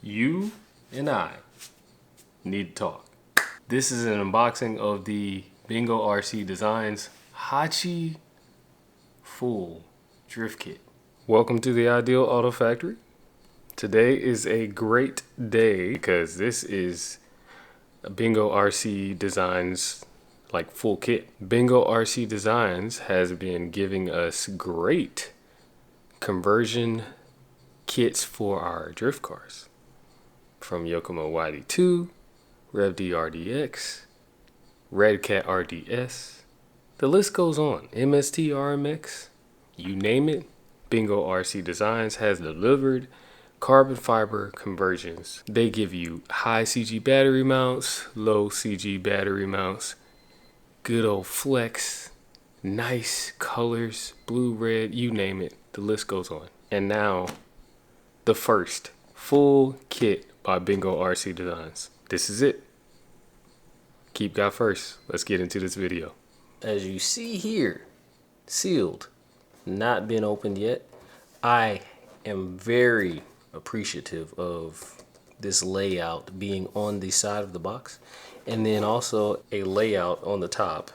You and I need to talk. This is an unboxing of the Bingo RC Designs Hachi Full Drift Kit. Welcome to the Ideal Auto Factory. Today is a great day because this is a Bingo RC Designs like full kit. Bingo RC Designs has been giving us great conversion kits for our drift cars. From Yokomo YD2, RWD RDX, Red Cat RDS, the list goes on. MST RMX, you name it, Bingo RC Designs has delivered carbon fiber conversions. They give you high CG battery mounts, low CG battery mounts, good old flex, nice colors, blue, red, you name it, the list goes on. And now, the first full kit by Bingo RC Designs. This is it. Keep God first. Let's get into this video. As you see here, sealed, not been opened yet. I am very appreciative of this layout being on the side of the box, and then also a layout on the top.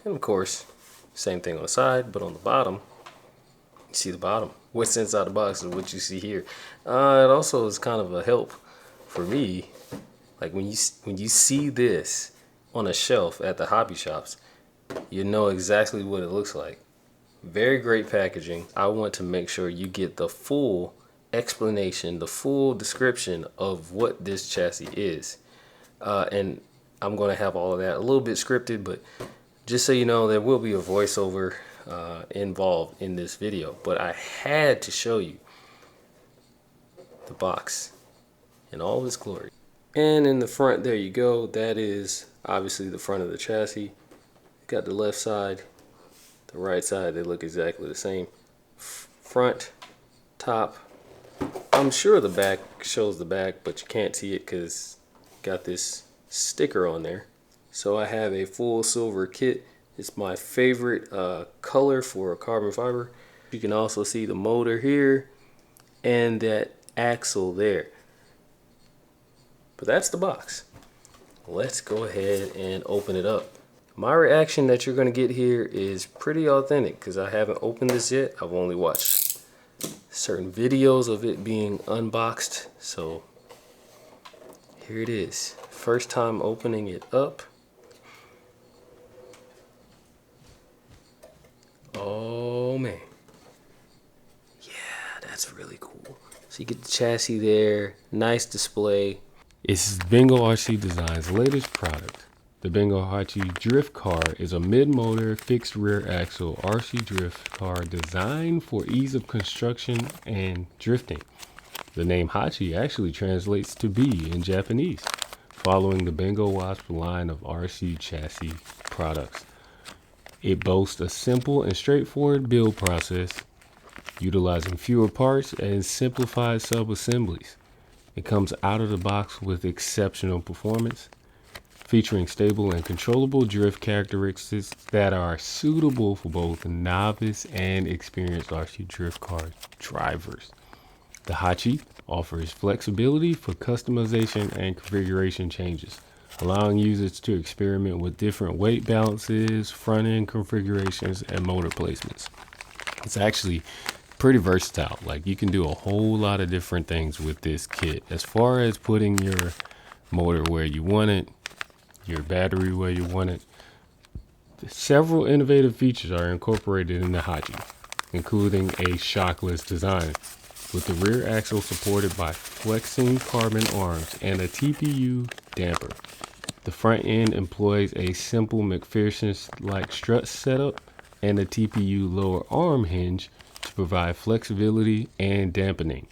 And of course, same thing on the side, but on the bottom, you see the bottom. What's inside the box is what you see here. It also is kind of a help for me. Like when you see this on a shelf at the hobby shops, you know exactly what it looks like. Very great packaging. I want to make sure you get the full explanation, the full description of what this chassis is. And I'm going to have all of that a little bit scripted, but just so you know, there will be a voiceover involved in this video. But I had to show you the box in all of its glory. And in the front, there you go. That is obviously the front of the chassis. Got the left side, the right side, they look exactly the same. Front, top. I'm sure the back shows the back, but you can't see it because got this sticker on there. So I have a full silver kit. It's my favorite color for a carbon fiber. You can also see the motor here and that axle there. But that's the box. Let's go ahead and open it up. My reaction that you're going to get here is pretty authentic because I haven't opened this yet. I've only watched certain videos of it being unboxed. So here it is. First time opening it up. Oh man. Yeah, that's really cool. So you get the chassis there, nice display. It's Bingo RC Designs' latest product. The Bingo Hachi Drift Car is a mid-motor fixed rear axle RC drift car designed for ease of construction and drifting. The name Hachi actually translates to bee in Japanese, following the Bingo Wasp line of RC chassis products. It boasts a simple and straightforward build process, utilizing fewer parts and simplified sub-assemblies. It comes out of the box with exceptional performance, featuring stable and controllable drift characteristics that are suitable for both novice and experienced RC drift car drivers. The Hachi offers flexibility for customization and configuration changes, allowing users to experiment with different weight balances, front-end configurations, and motor placements. It's actually pretty versatile. Like, you can do a whole lot of different things with this kit. As far as putting your motor where you want it, your battery where you want it, several innovative features are incorporated in the Hachi, including a shockless design, with the rear axle supported by flexing carbon arms and a TPU damper. The front end employs a simple McPherson-like strut setup and a TPU lower arm hinge to provide flexibility and dampening.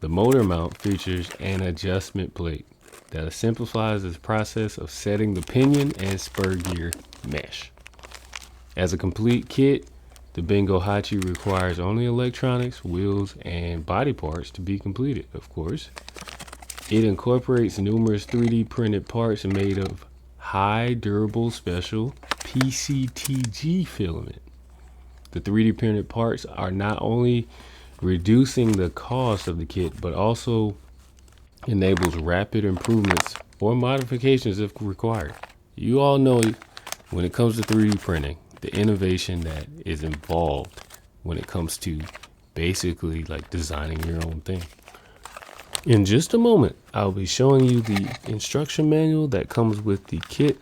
The motor mount features an adjustment plate that simplifies the process of setting the pinion and spur gear mesh. As a complete kit, the Bingo Hachi requires only electronics, wheels, and body parts to be completed, of course. It incorporates numerous 3D printed parts made of high durable special PCTG filament. The 3D printed parts are not only reducing the cost of the kit, but also enables rapid improvements or modifications if required. You all know when it comes to 3D printing, the innovation that is involved when it comes to basically like designing your own thing. In just a moment, I'll be showing you the instruction manual that comes with the kit,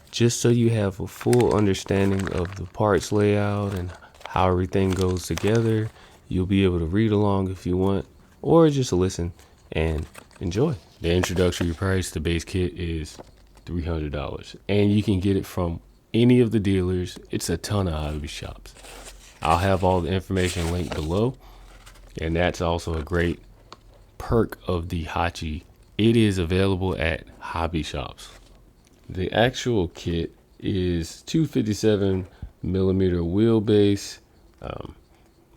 just so you have a full understanding of the parts layout and how everything goes together. You'll be able to read along if you want, or just listen and enjoy. The introductory price, the base kit, is $300, and you can get it from any of the dealers. It's a ton of hobby shops. I'll have all the information linked below, and that's also a great perk of the Hachi. It is available at hobby shops. The actual kit is 257 millimeter wheelbase,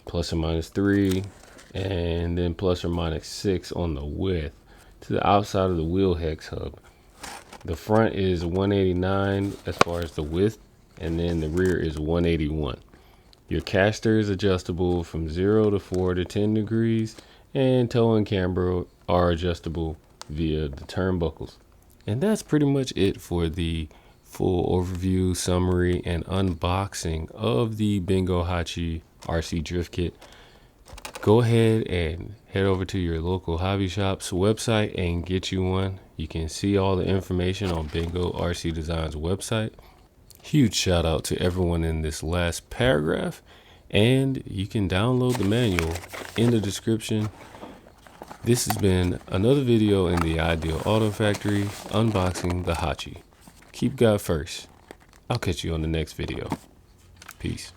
plus or minus 3, and then plus or minus 6 on the width to the outside of the wheel hex hub. The front is 189 as far as the width, and then the rear is 181. Your caster is adjustable from 0 to 4 to 10 degrees, and toe and camber are adjustable via the turnbuckles. And that's pretty much it for the full overview, summary, and unboxing of the Bingo Hachi RC Drift Kit. Go ahead and head over to your local hobby shop's website and get you one. You can see all the information on Bingo RC Design's website. Huge shout out to everyone in this last paragraph, and you can download the manual in the description. This has been another video in the Ideal Auto Factory unboxing the Hachi. Keep God first. I'll catch you on the next video. Peace.